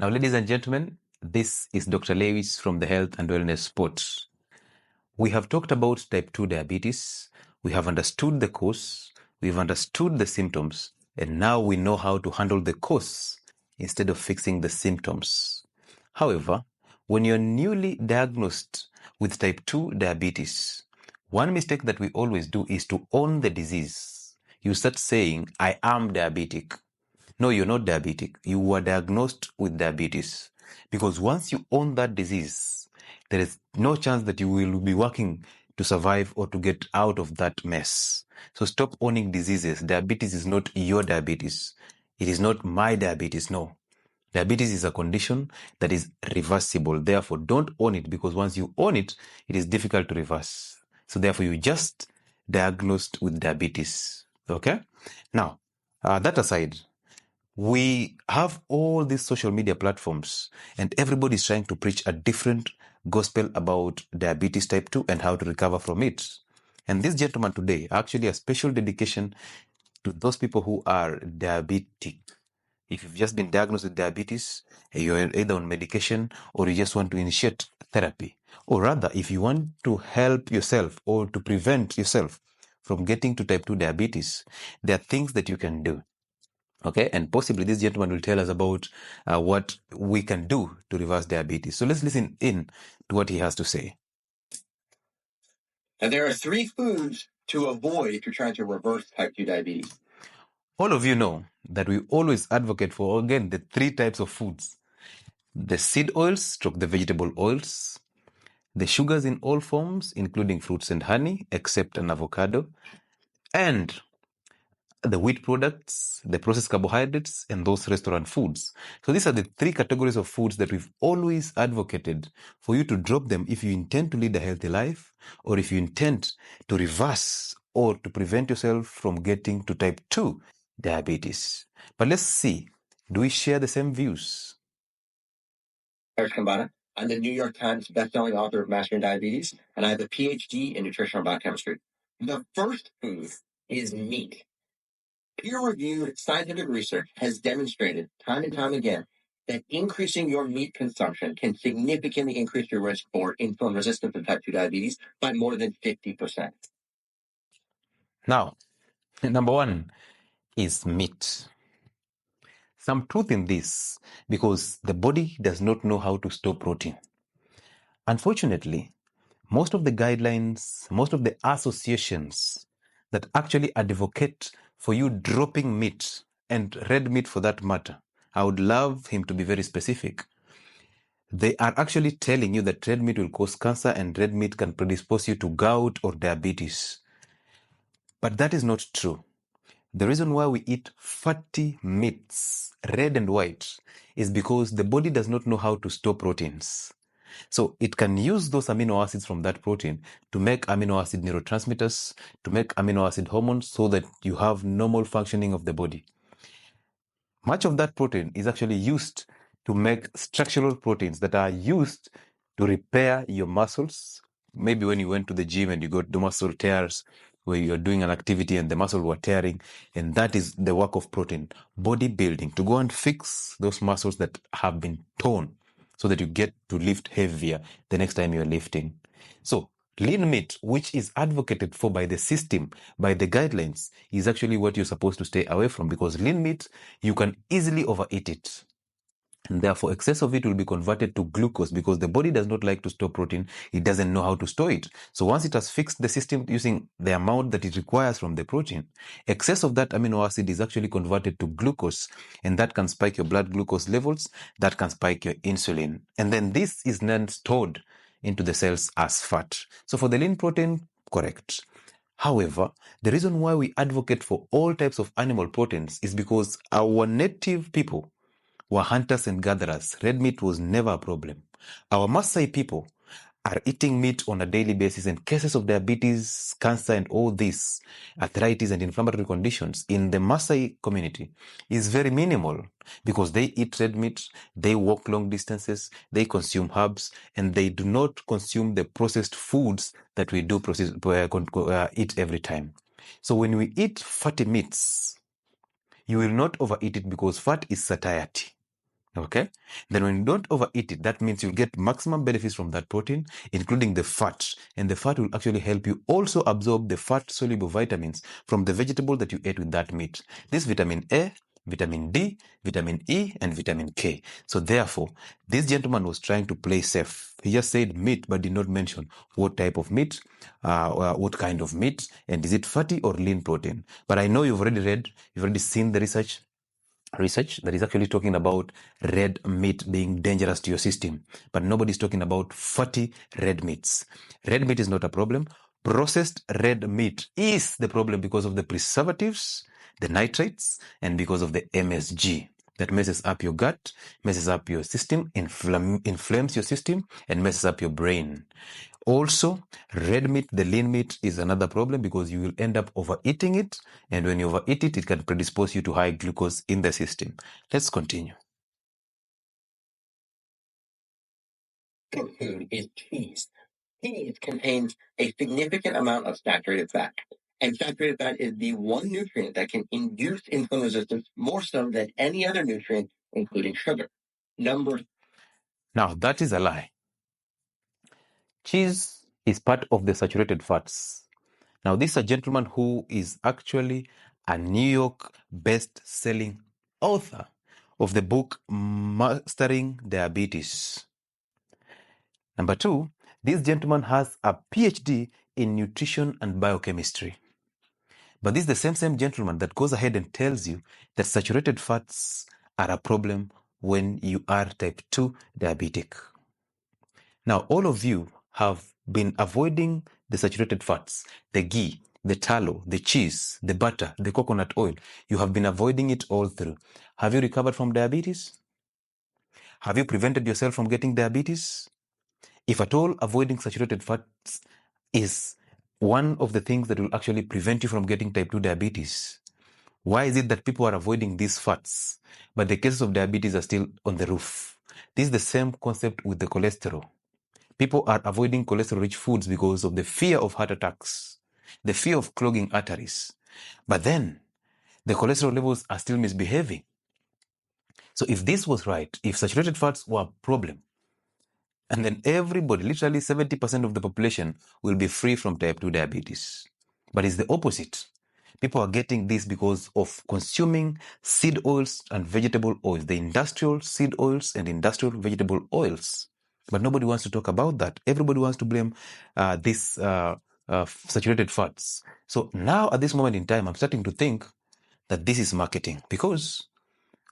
Now, ladies and gentlemen, this is Dr. Lewis from the Health and Wellness Spot. We have talked about type 2 diabetes. We have understood the cause. We've understood the symptoms. And now we know how to handle the cause instead of fixing the symptoms. However, when you're newly diagnosed with type 2 diabetes, one mistake that we always do is to own the disease. You start saying, I am diabetic. No, you're not diabetic. You were diagnosed with diabetes. Because once you own that disease, there is no chance that you will be working to survive or to get out of that mess. So stop owning diseases. Diabetes is not your diabetes. It is not my diabetes. No. Diabetes is a condition that is reversible. Therefore, don't own it, because once you own it, it is difficult to reverse. So therefore, you just diagnosed with diabetes. Okay? Now, that aside, we have all these social media platforms, and everybody is trying to preach a different gospel about diabetes type 2 and how to recover from it. And this gentleman today, actually a special dedication to those people who are diabetic. If you've just been diagnosed with diabetes, you're either on medication or you just want to initiate therapy. Or rather, if you want to help yourself or to prevent yourself from getting to type 2 diabetes, there are things that you can do. Okay, and possibly this gentleman will tell us about what we can do to reverse diabetes. So let's listen in to what he has to say. And there are 3 foods to avoid if you're trying to reverse type 2 diabetes. All of you know that we always advocate for, again, the 3 types of foods: the seed oils, the vegetable oils, the sugars in all forms, including fruits and honey, except an avocado, and the wheat products, the processed carbohydrates, and those restaurant foods. So these are the 3 categories of foods that we've always advocated for you to drop them if you intend to lead a healthy life, or if you intend to reverse or to prevent yourself from getting to type 2 diabetes. But let's see, do we share the same views? Eric Kambana. I'm the New York Times bestselling author of Mastering Diabetes, and I have a PhD in nutritional biochemistry. The first food is meat. Peer-reviewed scientific research has demonstrated time and time again that increasing your meat consumption can significantly increase your risk for insulin resistance and type 2 diabetes by more than 50%. Now, number 1 is meat. Some truth in this, because the body does not know how to store protein. Unfortunately, most of the guidelines, most of the associations that actually advocate for you dropping meat, and red meat for that matter, I would love him to be very specific. They are actually telling you that red meat will cause cancer and red meat can predispose you to gout or diabetes. But that is not true. The reason why we eat fatty meats, red and white, is because the body does not know how to store proteins. So it can use those amino acids from that protein to make amino acid neurotransmitters, to make amino acid hormones, so that you have normal functioning of the body. Much of that protein is actually used to make structural proteins that are used to repair your muscles. Maybe when you went to the gym and you got the muscle tears, where you're doing an activity and the muscle were tearing, and that is the work of protein. Bodybuilding, to go and fix those muscles that have been torn, so that you get to lift heavier the next time you're lifting. So lean meat, which is advocated for by the system, by the guidelines, is actually what you're supposed to stay away from, because lean meat, you can easily overeat it. And therefore, excess of it will be converted to glucose, because the body does not like to store protein. It doesn't know how to store it. So once it has fixed the system using the amount that it requires from the protein, excess of that amino acid is actually converted to glucose. And that can spike your blood glucose levels. That can spike your insulin. And then this is then stored into the cells as fat. So for the lean protein, correct. However, the reason why we advocate for all types of animal proteins is because our native people were hunters and gatherers. Red meat was never a problem. Our Maasai people are eating meat on a daily basis, and cases of diabetes, cancer, and all this, arthritis and inflammatory conditions in the Maasai community is very minimal, because they eat red meat, they walk long distances, they consume herbs, and they do not consume the processed foods that we do eat every time. So when we eat fatty meats, you will not overeat it, because fat is satiety. Okay. Then when you don't overeat it, that means you'll get maximum benefits from that protein, including the fat. And the fat will actually help you also absorb the fat soluble vitamins from the vegetable that you ate with that meat. This vitamin A, vitamin D, vitamin E, and vitamin K. So therefore, this gentleman was trying to play safe. He just said meat, but did not mention what type of meat, what kind of meat, and is it fatty or lean protein. But I know you've already seen the research that is actually talking about red meat being dangerous to your system, but nobody's talking about fatty red meats. Red meat is not a problem. Processed red meat is the problem because of the preservatives, the nitrates, and because of the MSG that messes up your gut, messes up your system, inflames your system, and messes up your brain. Also, red meat, the lean meat, is another problem because you will end up overeating it. And when you overeat it, it can predispose you to high glucose in the system. Let's continue. Food is cheese. Cheese contains a significant amount of saturated fat. And saturated fat is the one nutrient that can induce insulin resistance more so than any other nutrient, including sugar. Now, that is a lie. Cheese is part of the saturated fats. Now, this is a gentleman who is actually a New York best-selling author of the book Mastering Diabetes. Number two, this gentleman has a PhD in nutrition and biochemistry. But this is the same gentleman that goes ahead and tells you that saturated fats are a problem when you are type 2 diabetic. Now, all of you have been avoiding the saturated fats, the ghee, the tallow, the cheese, the butter, the coconut oil. You have been avoiding it all through. Have you recovered from diabetes? Have you prevented yourself from getting diabetes? If at all avoiding saturated fats is one of the things that will actually prevent you from getting type 2 diabetes, why is it that people are avoiding these fats, but the cases of diabetes are still on the roof? This is the same concept with the cholesterol. People are avoiding cholesterol-rich foods because of the fear of heart attacks, the fear of clogging arteries. But then, the cholesterol levels are still misbehaving. So if this was right, if saturated fats were a problem, and then everybody, literally 70% of the population, will be free from type 2 diabetes. But it's the opposite. People are getting this because of consuming seed oils and vegetable oils, the industrial seed oils and industrial vegetable oils. But nobody wants to talk about that. Everybody wants to blame these saturated fats. So now at this moment in time, I'm starting to think that this is marketing, because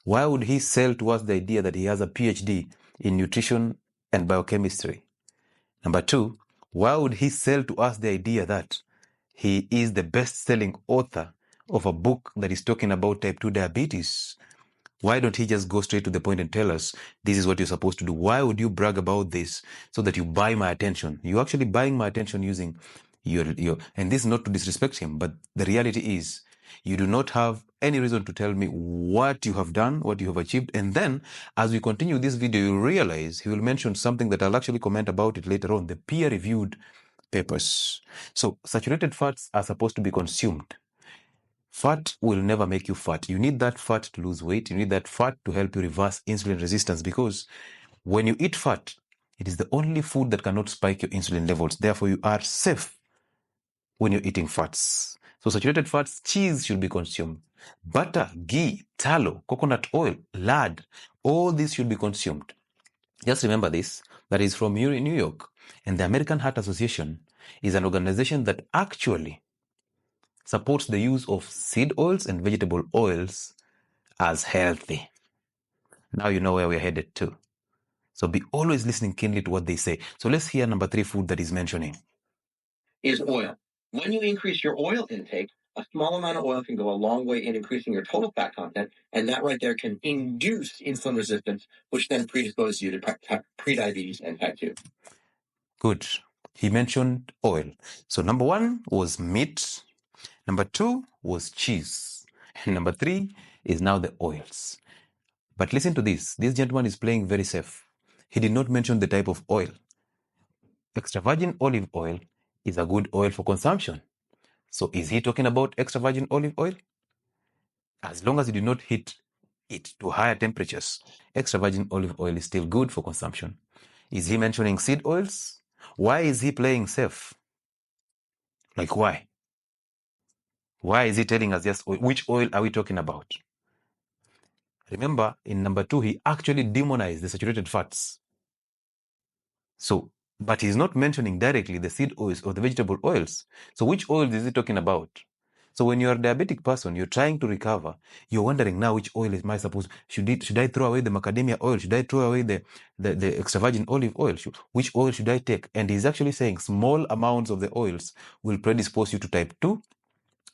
why would he sell to us the idea that he has a PhD in nutrition and biochemistry? Number two, why would he sell to us the idea that he is the best-selling author of a book that is talking about type 2 diabetes? Why don't he just go straight to the point and tell us this is what you're supposed to do? Why would you brag about this so that you buy my attention? You're actually buying my attention using your and this is not to disrespect him, but the reality is you do not have any reason to tell me what you have done, what you have achieved. And then as we continue this video, you'll realize he will mention something that I'll actually comment about it later on, the peer-reviewed papers. So saturated fats are supposed to be consumed. Fat will never make you fat. You need that fat to lose weight. You need that fat to help you reverse insulin resistance, because when you eat fat, it is the only food that cannot spike your insulin levels. Therefore, you are safe when you're eating fats. So saturated fats, cheese should be consumed. Butter, ghee, tallow, coconut oil, lard, all this should be consumed. Just remember this, that is from New York. And the American Heart Association is an organization that actually supports the use of seed oils and vegetable oils as healthy. Now you know where we're headed to. So be always listening keenly to what they say. So let's hear number 3 food that he's mentioning. Is oil. When you increase your oil intake, a small amount of oil can go a long way in increasing your total fat content, and that right there can induce insulin resistance, which then predisposes you to prediabetes and type 2. Good. He mentioned oil. So number 1 was meat. Number 2 was cheese. And number 3 is now the oils. But listen to this. This gentleman is playing very safe. He did not mention the type of oil. Extra virgin olive oil is a good oil for consumption. So is he talking about extra virgin olive oil? As long as you do not hit it to higher temperatures, extra virgin olive oil is still good for consumption. Is he mentioning seed oils? Why is he playing safe? Like why? Why is he telling us just oil? Which oil are we talking about? Remember, in number 2, he actually demonized the saturated fats. So, but he's not mentioning directly the seed oils or the vegetable oils. So which oils is he talking about? So when you're a diabetic person, you're trying to recover, you're wondering now which oil am I supposed, should I throw away the macadamia oil? Should I throw away the extra virgin olive oil? Which oil should I take? And he's actually saying small amounts of the oils will predispose you to type 2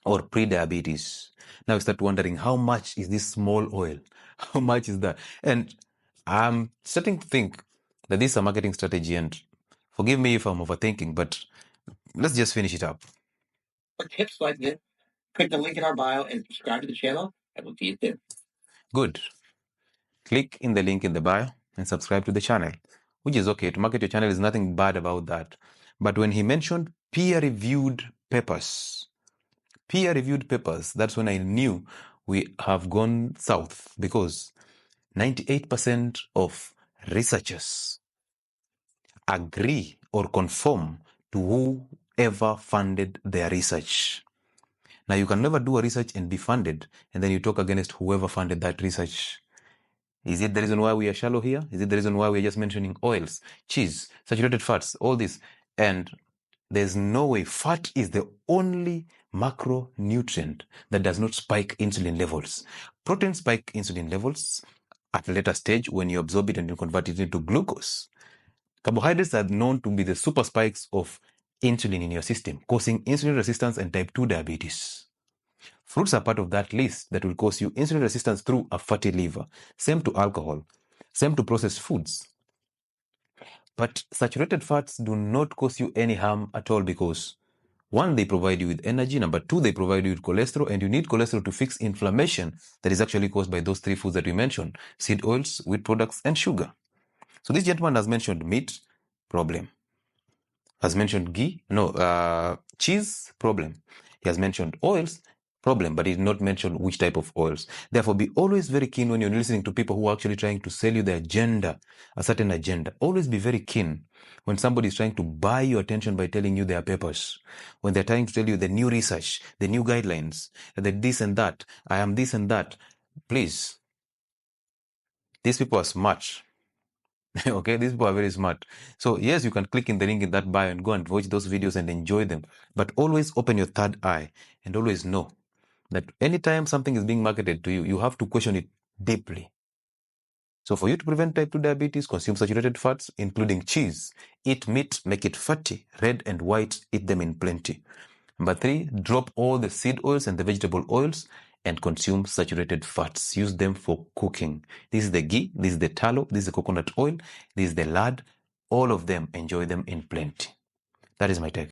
or pre-diabetes. Now you start wondering, how much is this small oil? How much is that? And I'm starting to think that this is a marketing strategy, and forgive me if I'm overthinking, but let's just finish it up. For tips like this, click the link in our bio and subscribe to the channel, and we'll see you soon. Good. Click in the link in the bio and subscribe to the channel, which is okay. To market your channel is nothing bad about that. But when he mentioned peer-reviewed papers, that's when I knew we have gone south, because 98% of researchers agree or conform to whoever funded their research. Now, you can never do a research and be funded, and then you talk against whoever funded that research. Is it the reason why we are shallow here? Is it the reason why we're just mentioning oils, cheese, saturated fats, all this? And there's no way. Fat is the only macronutrient that does not spike insulin levels. Protein spike insulin levels at a later stage when you absorb it and you convert it into glucose. Carbohydrates are known to be the super spikes of insulin in your system, causing insulin resistance and type 2 diabetes. Fruits are part of that list that will cause you insulin resistance through a fatty liver. Same to alcohol. Same to processed foods. But saturated fats do not cause you any harm at all, because 1, they provide you with energy. Number 2, they provide you with cholesterol, and you need cholesterol to fix inflammation that is actually caused by those 3 foods that we mentioned: seed oils, wheat products, and sugar. So this gentleman has mentioned meat, problem. Has mentioned cheese, problem. He has mentioned oils, problem, but he did not mention which type of oils. Therefore, be always very keen when you're listening to people who are actually trying to sell you the agenda, a certain agenda. Always be very keen when somebody is trying to buy your attention by telling you their papers, when they're trying to tell you the new research, the new guidelines, the this and that, I am this and that. Please, these people are smart. Okay, these people are very smart. So yes, you can click in the link in that bio and go and watch those videos and enjoy them. But always open your third eye and always know that anytime something is being marketed to you, you have to question it deeply. So for you to prevent type 2 diabetes, consume saturated fats, including cheese. Eat meat, make it fatty, red and white, eat them in plenty. Number 3, drop all the seed oils and the vegetable oils and consume saturated fats. Use them for cooking. This is the ghee, this is the tallow, this is the coconut oil, this is the lard. All of them, enjoy them in plenty. That is my take.